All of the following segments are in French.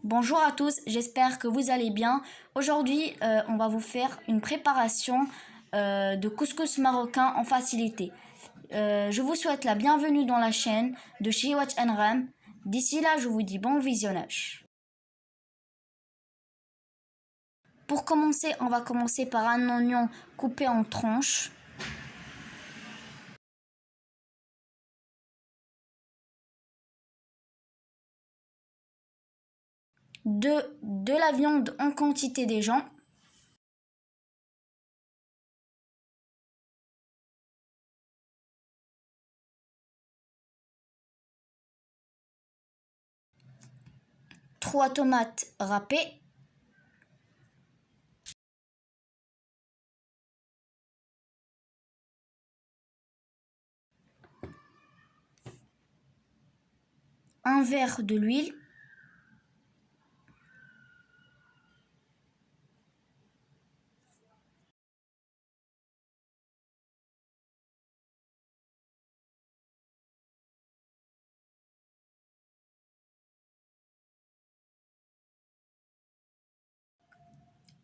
Bonjour à tous, j'espère que vous allez bien. Aujourd'hui, on va vous faire une préparation de couscous marocain en facilité. Je vous souhaite la bienvenue dans la chaîne de Chiwach Ram. D'ici là, je vous dis bon visionnage. Pour commencer, on va commencer par un oignon coupé en tranches. De la viande en quantité des gens. Trois tomates râpées. Un verre de l'huile.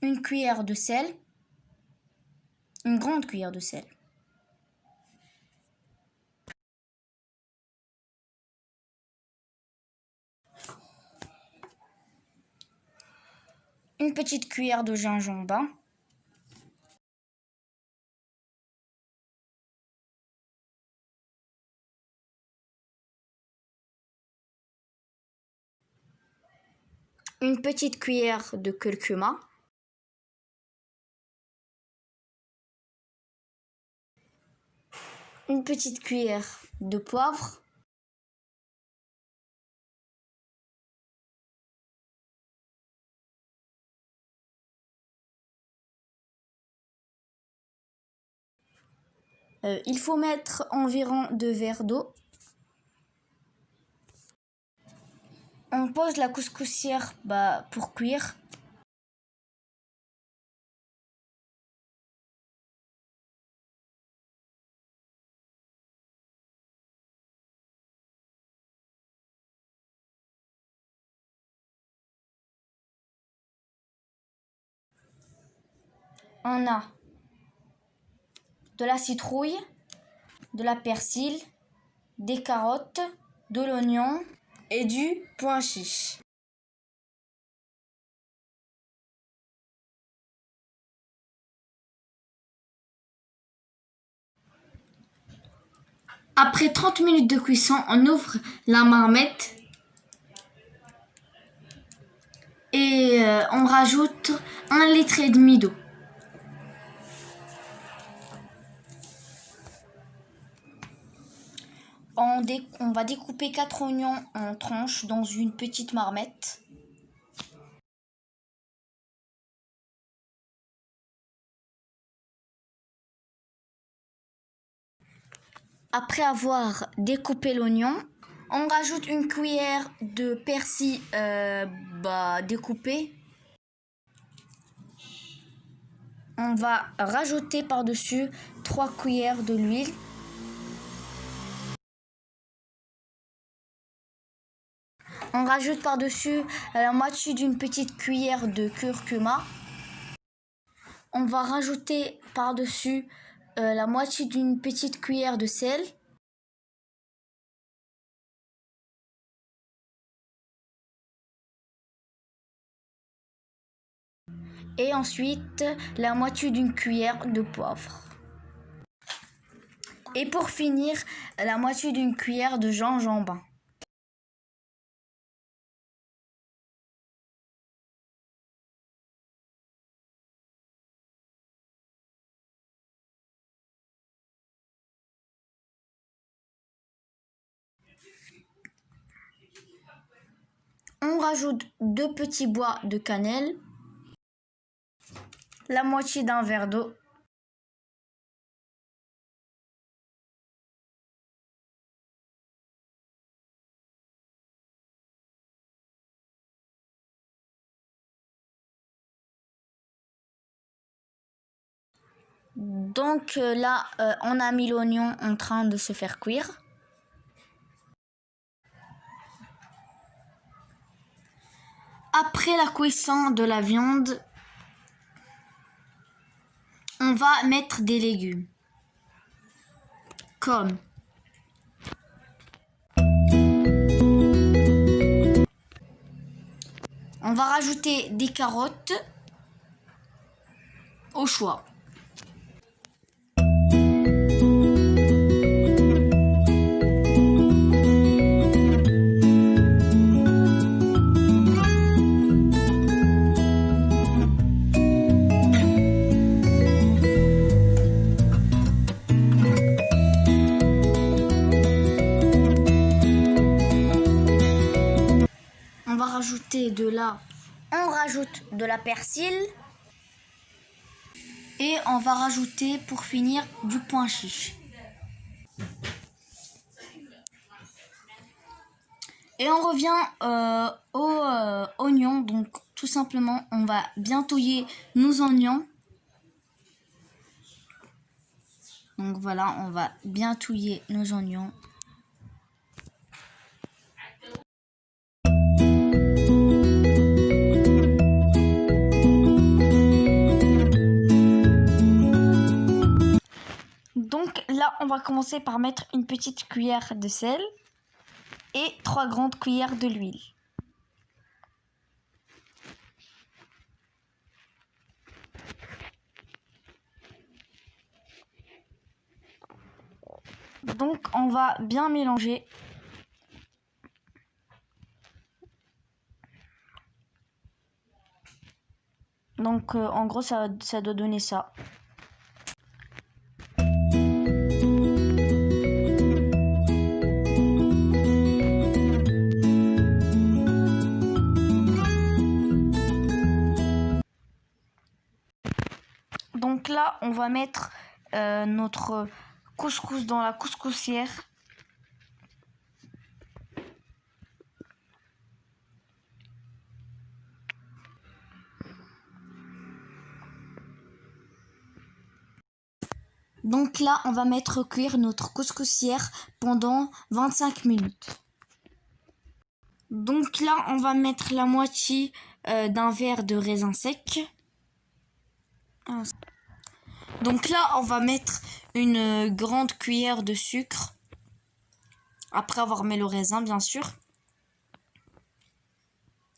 Une cuillère de sel. Une grande cuillère de sel. Une petite cuillère de gingembre. Une petite cuillère de curcuma. Une petite cuillère de poivre. Il faut mettre environ 2 verres d'eau. On pose la couscoussière pour cuire. On a de la citrouille, de la persil, des carottes, de l'oignon et du pois chiche. Après 30 minutes de cuisson, on ouvre la marmite et on rajoute 1,5 litre d'eau. On va découper 4 oignons en tranches dans une petite marmite. Après avoir découpé l'oignon, on rajoute une cuillère de persil découpé. On va rajouter par-dessus 3 cuillères de l'huile. On rajoute par-dessus la moitié d'une petite cuillère de curcuma. On va rajouter par-dessus la moitié d'une petite cuillère de sel. Et ensuite la moitié d'une cuillère de poivre. Et pour finir, la moitié d'une cuillère de gingembre. On rajoute 2 petits bois de cannelle, la moitié d'un verre d'eau. Donc là, on a mis l'oignon en train de se faire cuire. après la cuisson de la viande, on va mettre des légumes. Comme on va rajouter des carottes au choix. On rajoute de la persil et on va rajouter pour finir du pois chiche. Et on revient aux oignons. Donc tout simplement, on va bien touiller nos oignons. Donc voilà, on va bien touiller nos oignons. Donc là, on va commencer par mettre une petite cuillère de sel et 3 grandes cuillères de l'huile. Donc on va bien mélanger. Donc en gros, ça doit donner ça. Donc là, on va mettre notre couscous dans la couscoussière. Donc là, on va mettre cuire notre couscoussière pendant 25 minutes. Donc là, on va mettre la moitié d'un verre de raisin sec. Donc là, on va mettre une grande cuillère de sucre. Après avoir mis le raisin, bien sûr.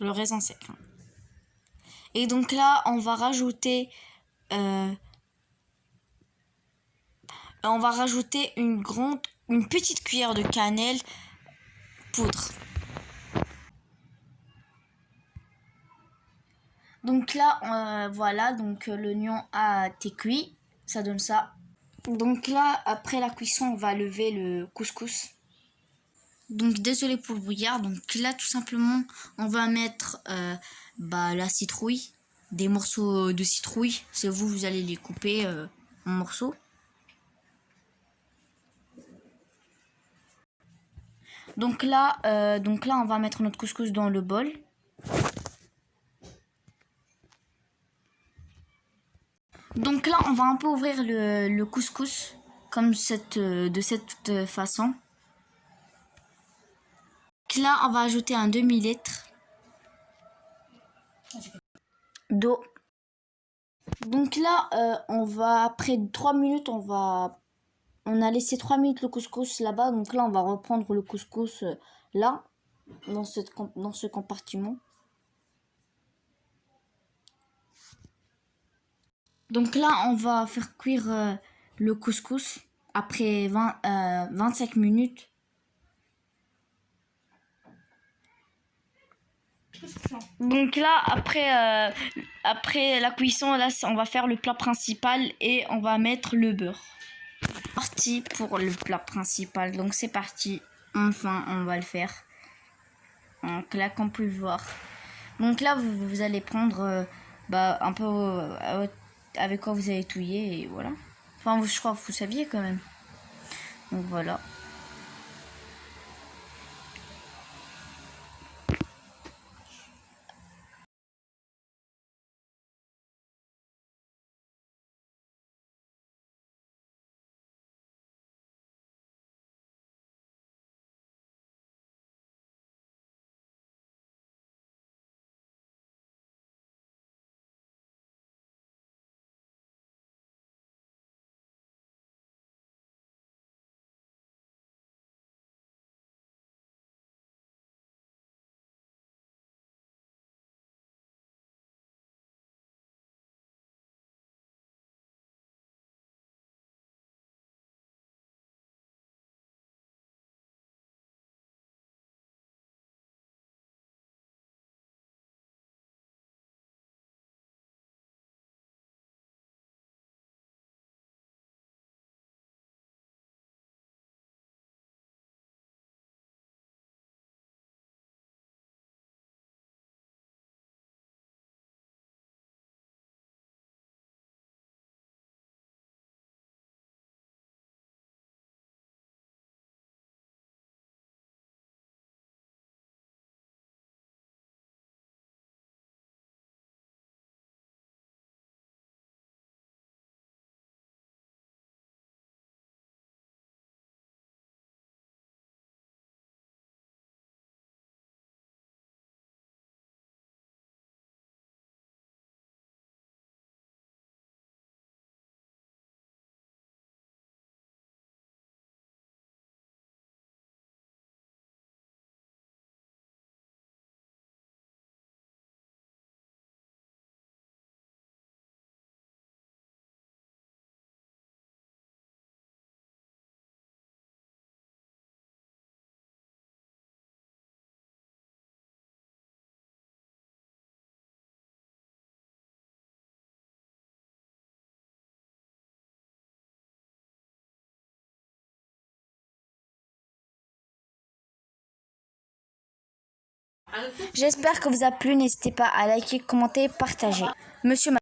Le raisin sec. Et donc là, on va rajouter une petite cuillère de cannelle poudre. Donc là, voilà, donc l'oignon a été cuit, ça donne ça. Donc là, après la cuisson, on va lever le couscous. Donc désolé pour le brouillard. Donc là, tout simplement, on va mettre la citrouille, des morceaux de citrouille. C'est vous allez les couper en morceaux. Donc là, on va mettre notre couscous dans le bol. Donc là, on va un peu ouvrir le couscous comme de cette façon. Donc là, on va ajouter un demi-litre d'eau. Donc là, après 3 minutes, on a laissé 3 minutes le couscous là-bas. Donc là, on va reprendre le couscous là, dans ce compartiment. Donc là, on va faire cuire le couscous après 25 minutes. Donc là, après la cuisson, là, on va faire le plat principal et on va mettre le beurre. Parti pour le plat principal. Donc c'est parti. Enfin, on va le faire. Donc là, comme vous pouvez voir. Donc là, vous allez prendre un peu avec quoi vous allez touiller et voilà. Enfin, je crois que vous saviez quand même. Donc voilà. J'espère que vous a plu. N'hésitez pas à liker, commenter, partager. Monsieur